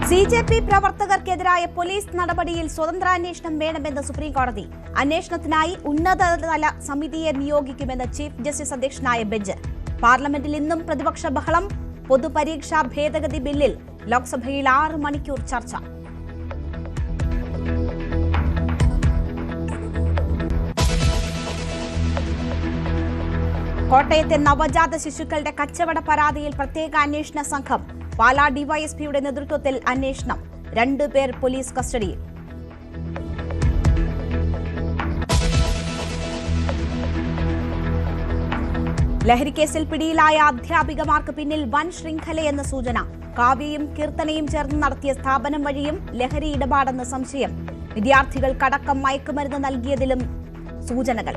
CJP പ്രവർത്തകർക്കെതിരായ police നടപടിയിൽ സ്വതന്ത്രാന്വേഷണം വേണമെന്ന് സുപ്രീംകോടതി. അന്വേഷണത്തിനായി ഉന്നതതല സമിതിയെ നിയോഗിക്കുമെന്ന് ചീഫ് ജസ്റ്റിസ് അധ്യക്ഷനായ ബെഞ്ച്. പാർലമെന്റിൽ ഇന്നും പ്രതിപക്ഷ ബഹളം. പൊതുപരീക്ഷാ ഭേദഗതി ബില്ലിൽ ലോക്സഭയിൽ 6 മണിക്കൂർ ചർച്ച. കോട്ടയത്തെ നവജാത ശിശുക്കളുടെ കച്ചവട പരാതിയിൽ പ്രത്യേക അന്വേഷണ സംഘം. പാലാ ഡിവൈഎസ്പിയുടെ നേതൃത്വത്തിൽ അന്വേഷണം. 2 പേർ പോലീസ് കസ്റ്റഡിയിൽ. ലഹരിക്കേസിൽ പിടിയിലായ അധ്യാപികമാർക്ക് പിന്നിൽ വൻ ശൃംഖലയെന്ന സൂചന. കാവ്യയും കീർത്തനയും ചേർന്ന് നടത്തിയ സ്ഥാപനം വഴിയും ലഹരി ഇടപാടെന്ന് സംശയം. വിദ്യാർത്ഥികൾക്കടക്കം മയക്കുമരുന്ന് നൽകിയതിലും സൂചനകൾ.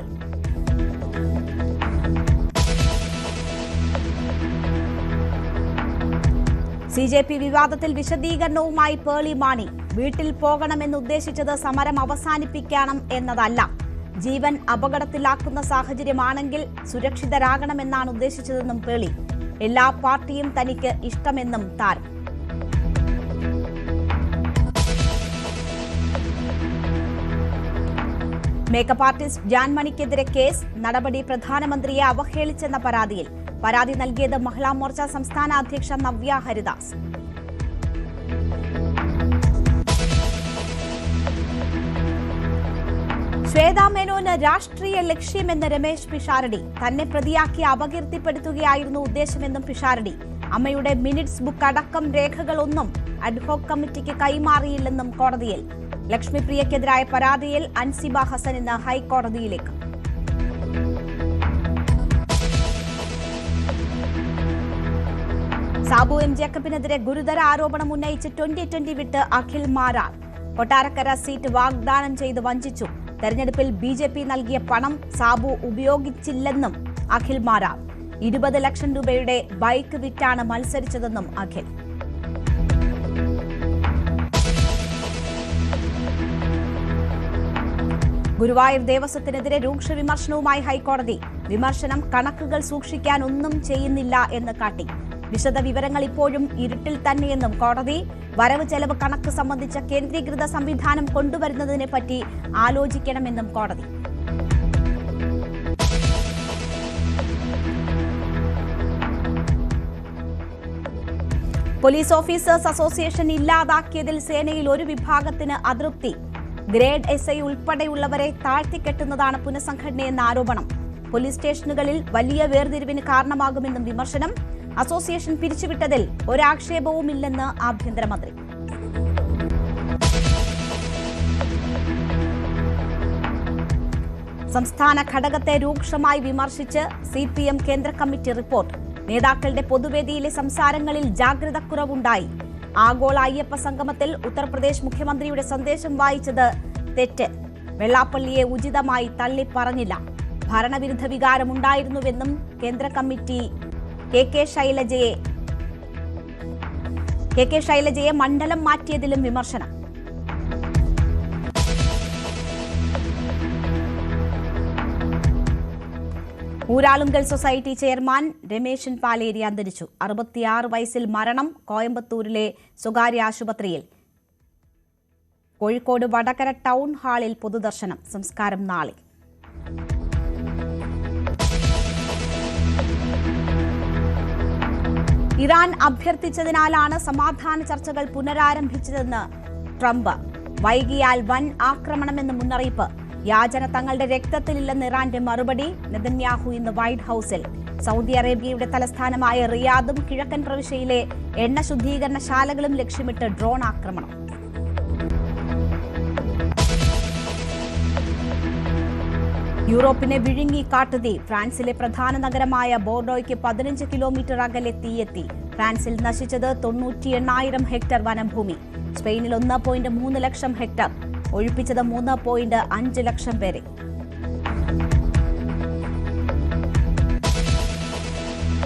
സിജെപി വിവാദത്തിൽ വിശദീകരണവുമായി പേളി മാണി. വീട്ടിൽ പോകണമെന്ന് ഉദ്ദേശിച്ചത് സമരം അവസാനിപ്പിക്കണം എന്നതല്ല, ജീവൻ അപകടത്തിലാക്കുന്ന സാഹചര്യമാണെങ്കിൽ സുരക്ഷിതരാകണമെന്നാണ് ഉദ്ദേശിച്ചതെന്നും പേളി. എല്ലാ പാർട്ടിയും തനിക്ക് ഇഷ്ടമെന്നും താരം. മേക്കപ്പ് ആർട്ടിസ്റ്റ് ജാൻമണിക്കെതിരെ കേസ്. നടപടി പ്രധാനമന്ത്രിയെ അവഹേളിച്ചെന്ന പരാതിയിൽ. പരാതി നൽകിയത് മഹിളാ മോർച്ച സംസ്ഥാന അധ്യക്ഷ നവ്യ ഹരിദാസ്. ശ്വേതാ മേനോന് രാഷ്ട്രീയ ലക്ഷ്യമെന്ന് രമേശ് പിഷാരടി. തന്നെ പ്രതിയാക്കി അപകീർത്തിപ്പെടുത്തുകയായിരുന്നു ഉദ്ദേശമെന്നും പിഷാരടി. അമ്മയുടെ മിനിറ്റ്സ് ബുക്ക് അടക്കം രേഖകളൊന്നും അഡ്ഹോക് കമ്മിറ്റിക്ക് കൈമാറിയില്ലെന്നും കോടതിയിൽ. ലക്ഷ്മിപ്രിയക്കെതിരായ പരാതിയിൽ അൻസിബ ഹസൻ ഇന്ന് ഹൈക്കോടതിയിലേക്ക്. സാബു എം ജേക്കബിനെതിരെ ഗുരുതര ആരോപണം ഉന്നയിച്ച് 2020 വിട്ട് അഖിൽ മാരാർ. കൊട്ടാരക്കര സീറ്റ് വാഗ്ദാനം ചെയ്ത് വഞ്ചിച്ചു. തെരഞ്ഞെടുപ്പിൽ ബിജെപി നൽകിയ പണം സാബു ഉപയോഗിച്ചില്ലെന്നും അഖിൽ മാരാർ. 20 ലക്ഷം രൂപയുടെ ബൈക്ക് വിറ്റാണ് മത്സരിച്ചതെന്നും അഖിൽ. ഗുരുവായൂർ ദേവസ്വത്തിനെതിരെ രൂക്ഷ വിമർശനവുമായി ഹൈക്കോടതി. വിമർശനം കണക്കുകൾ സൂക്ഷിക്കാൻ ഒന്നും ചെയ്യുന്നില്ല എന്ന് കാട്ടി. വിശദ വിവരങ്ങൾ ഇപ്പോഴും ഇരുട്ടിൽ തന്നെയെന്നും കോടതി. വരവ് ചെലവ് കണക്ക് സംബന്ധിച്ച കേന്ദ്രീകൃത സംവിധാനം കൊണ്ടുവരുന്നതിനെ പറ്റി ആലോചിക്കണമെന്നും കോടതി. പോലീസ് ഓഫീസേഴ്സ് അസോസിയേഷൻ ഇല്ലാതാക്കിയതിൽ സേനയിൽ ഒരു വിഭാഗത്തിന് അതൃപ്തി. ഗ്രേഡ് SI ഉൾപ്പെടെയുള്ളവരെ താഴ്ത്തിക്കെട്ടുന്നതാണ് പുനഃസംഘടനയെന്ന ആരോപണം. പോലീസ് സ്റ്റേഷനുകളിൽ വലിയ വേർതിരിവിന് കാരണമാകുമെന്നും വിമർശനം. അസോസിയേഷൻ പിരിച്ചുവിട്ടതിൽ ഒരാക്ഷേപവുമില്ലെന്ന് ആഭ്യന്തരമന്ത്രി. സംസ്ഥാന ഘടകത്തെ രൂക്ഷമായി വിമർശിച്ച് CPM കേന്ദ്ര കമ്മിറ്റി റിപ്പോർട്ട്. നേതാക്കളുടെ പൊതുവേദിയിലെ സംസാരങ്ങളിൽ ജാഗ്രതക്കുറവുണ്ടായി. ആഗോള അയ്യപ്പ സംഗമത്തിൽ ഉത്തർപ്രദേശ് മുഖ്യമന്ത്രിയുടെ സന്ദേശം വായിച്ചത് തെറ്റ്. വെള്ളാപ്പള്ളിയെ ഉചിതമായി തള്ളിപ്പറഞ്ഞില്ല. ഭരണവിരുദ്ധ വികാരമുണ്ടായിരുന്നുവെന്നും കേന്ദ്ര കമ്മിറ്റി. KK ശൈലജയെ മണ്ഡലം മാറ്റിയതിലും വിമർശനം. ഊരാളുങ്കൽ സൊസൈറ്റി ചെയർമാൻ രമേശൻ പാലേരി അന്തരിച്ചു. 66 വയസ്സിൽ മരണം. കോയമ്പത്തൂരിലെ സ്വകാര്യ ആശുപത്രിയിൽ. കോഴിക്കോട് വടകര ടൗൺ ഹാളിൽ പൊതുദർശനം. സംസ്കാരം നാളെ. ഇറാൻ അഭ്യർത്ഥിച്ചതിനാലാണ് സമാധാന ചർച്ചകൾ പുനരാരംഭിച്ചതെന്ന് ട്രംപ്. വൈകിയാൽ വൻ ആക്രമണമെന്ന് മുന്നറിയിപ്പ്. യാചന തങ്ങളുടെ രക്തത്തിലില്ലെന്ന് ഇറാന്റെ മറുപടി. നെതന്യാഹു ഇന്ന് വൈറ്റ് ഹൌസിൽ. സൗദി അറേബ്യയുടെ തലസ്ഥാനമായ റിയാദും കിഴക്കൻ പ്രവിശ്യയിലെ എണ്ണ ശുദ്ധീകരണശാലകളും ലക്ഷ്യമിട്ട് ഡ്രോൺ ആക്രമണം. യൂറോപ്പിനെ വിഴുങ്ങി കാട്ടുതീ. ഫ്രാൻസിലെ പ്രധാന നഗരമായ ബോർഡോയ്ക്ക് 15 കിലോമീറ്റർ അകലെ തീയെത്തി. ഫ്രാൻസിൽ നശിച്ചത് 98,000 ഹെക്ടർ വനഭൂമി. സ്പെയിനിൽ 1.3 ലക്ഷം ഹെക്ടർ. ഒഴിപ്പിച്ചത് 3.5 ലക്ഷം പേരെ.